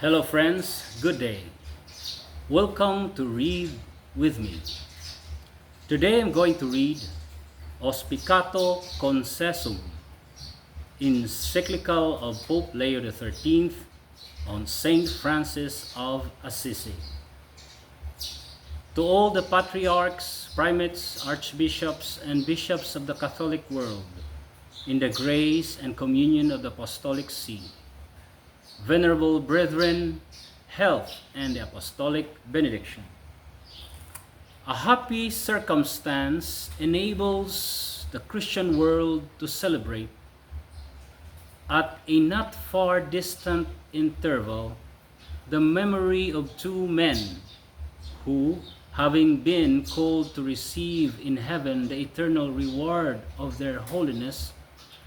Hello friends, good day. Welcome to Read with me. Today I'm going to read AUSPICATO CONCESSUM, Encyclical of Pope Leo XIII on Saint Francis of Assisi. To all the patriarchs, primates, archbishops, and bishops of the Catholic world, in the grace and communion of the Apostolic See, venerable brethren, health and the apostolic benediction. A happy circumstance enables the Christian world to celebrate at a not far distant interval the memory of two men who, having been called to receive in heaven the eternal reward of their holiness,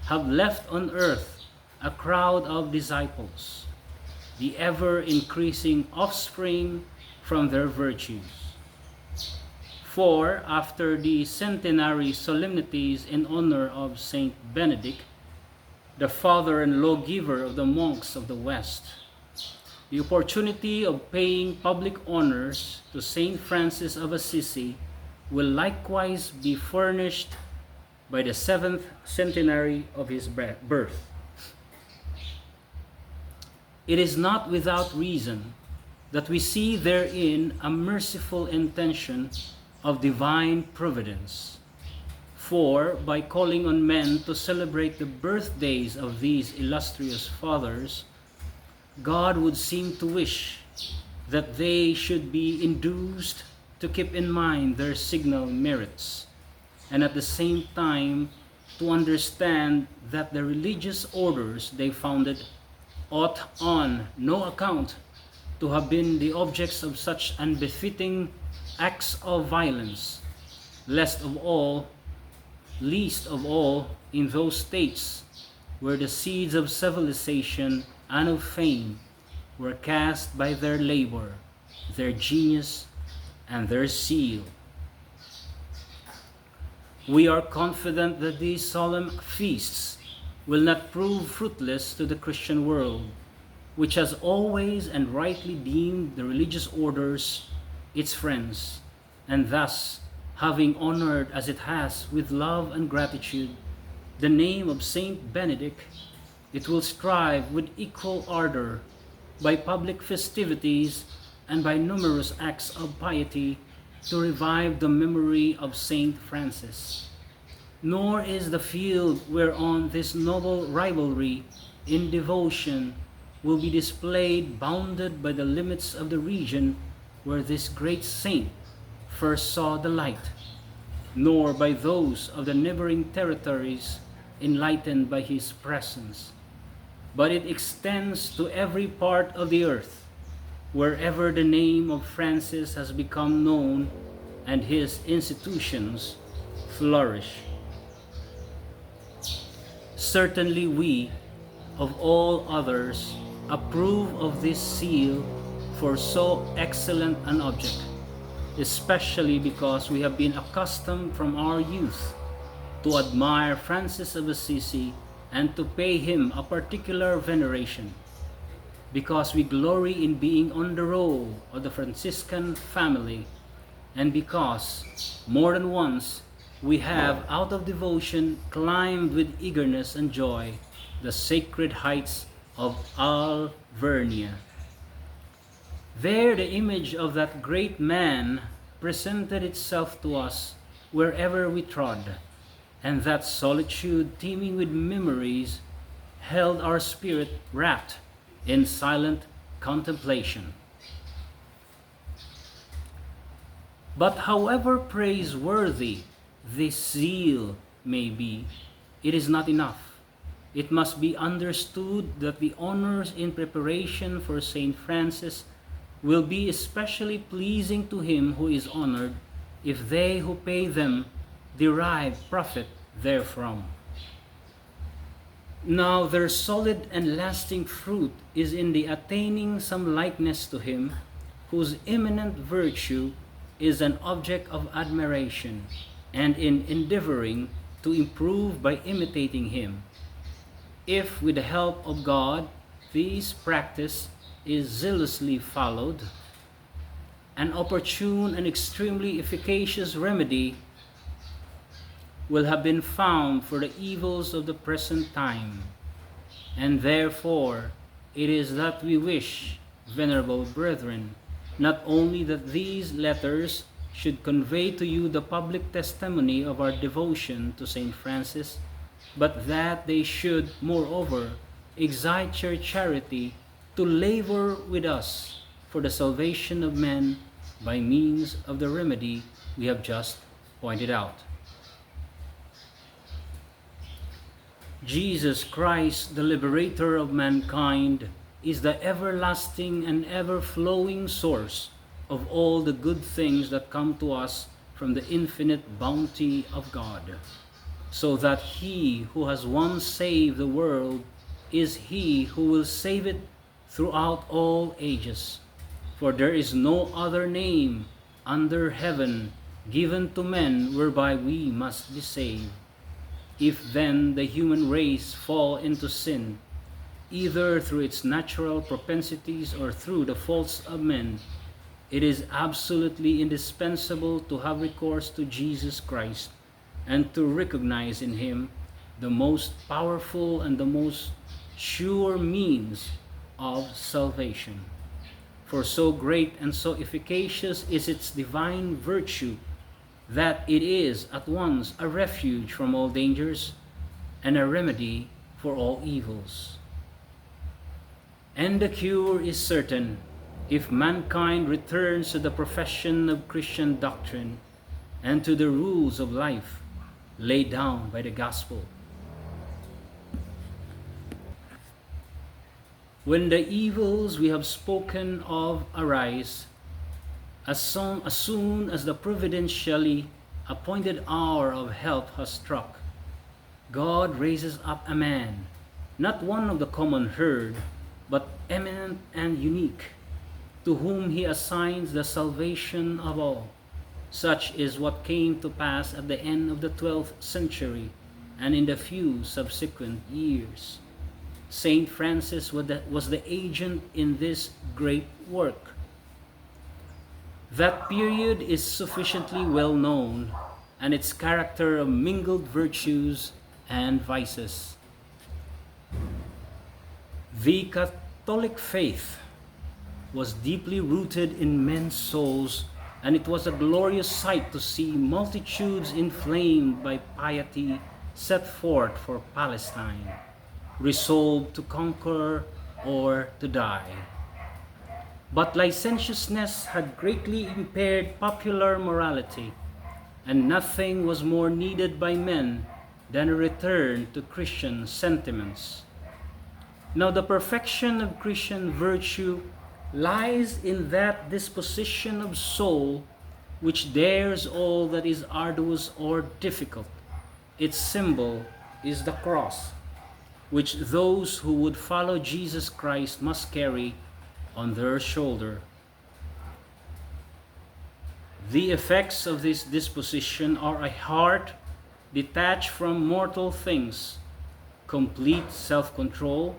have left on earth a crowd of disciples, the ever-increasing offspring from their virtues. For after the centenary solemnities in honor of Saint Benedict, the father and lawgiver of the monks of the West, the opportunity of paying public honors to Saint Francis of Assisi will likewise be furnished by the 7th centenary of his birth. It is not without reason that we see therein a merciful intention of divine providence. For by calling on men to celebrate the birthdays of these illustrious fathers, God would seem to wish that they should be induced to keep in mind their signal merits, and at the same time to understand that the religious orders they founded ought on no account to have been the objects of such unbefitting acts of violence, least of all in those states where the seeds of civilization and of fame were cast by their labor, their genius, and their zeal. We are confident that these solemn feasts will not prove fruitless to the Christian world, which has always and rightly deemed the religious orders its friends, and thus, having honored as it has with love and gratitude the name of Saint Benedict, it will strive with equal ardor by public festivities and by numerous acts of piety to revive the memory of Saint Francis. Nor is the field whereon this noble rivalry in devotion will be displayed bounded by the limits of the region where this great saint first saw the light, nor by those of the neighboring territories enlightened by his presence, but it extends to every part of the earth, wherever the name of Francis has become known and his institutions flourish. Certainly we, of all others, approve of this seal for so excellent an object, especially because we have been accustomed from our youth to admire Francis of Assisi and to pay him a particular veneration, because we glory in being on the roll of the Franciscan family, and because more than once we have, out of devotion, climbed with eagerness and joy the sacred heights of Alvernia. There the image of that great man presented itself to us wherever we trod, and that solitude teeming with memories held our spirit wrapped in silent contemplation. But however praiseworthy this zeal may be, it is not enough. It must be understood that the honors in preparation for Saint Francis will be especially pleasing to him who is honored, if they who pay them derive profit therefrom. Now their solid and lasting fruit is in the attaining some likeness to him, whose eminent virtue is an object of admiration, and in endeavoring to improve by imitating him. If with the help of God these practice is zealously followed, an opportune and extremely efficacious remedy will have been found for the evils of the present time. And therefore it is that we wish, venerable brethren, not only that these letters should convey to you the public testimony of our devotion to Saint Francis, but that they should, moreover, excite your charity to labor with us for the salvation of men by means of the remedy we have just pointed out. Jesus Christ, the liberator of mankind, is the everlasting and ever-flowing source of all the good things that come to us from the infinite bounty of God, so that he who has once saved the world is he who will save it throughout all ages. For there is no other name under heaven given to men whereby we must be saved. If then the human race fall into sin, either through its natural propensities or through the faults of men, it is absolutely indispensable to have recourse to Jesus Christ and to recognize in him the most powerful and the most sure means of salvation. For so great and so efficacious is its divine virtue that it is at once a refuge from all dangers and a remedy for all evils. And the cure is certain if mankind returns to the profession of Christian doctrine and to the rules of life laid down by the gospel. When the evils we have spoken of arise, as soon as the providentially appointed hour of help has struck, God raises up a man, not one of the common herd, but eminent and unique, to whom he assigns the salvation of all. Such is what came to pass at the end of the 12th century and in the few subsequent years. Saint Francis was the agent in this great work. That period is sufficiently well known, and its character of mingled virtues and vices. The Catholic faith was deeply rooted in men's souls, and it was a glorious sight to see multitudes inflamed by piety set forth for Palestine, resolved to conquer or to die. But licentiousness had greatly impaired popular morality, and nothing was more needed by men than a return to Christian sentiments. Now the perfection of Christian virtue lies in that disposition of soul which dares all that is arduous or difficult. Its symbol is the cross, which those who would follow Jesus Christ must carry on their shoulder. The effects of this disposition are a heart detached from mortal things, complete self-control,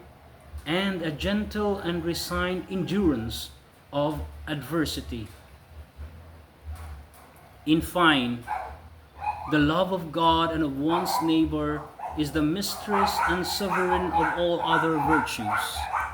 and a gentle and resigned endurance of adversity. In fine, the love of God and of one's neighbor is the mistress and sovereign of all other virtues.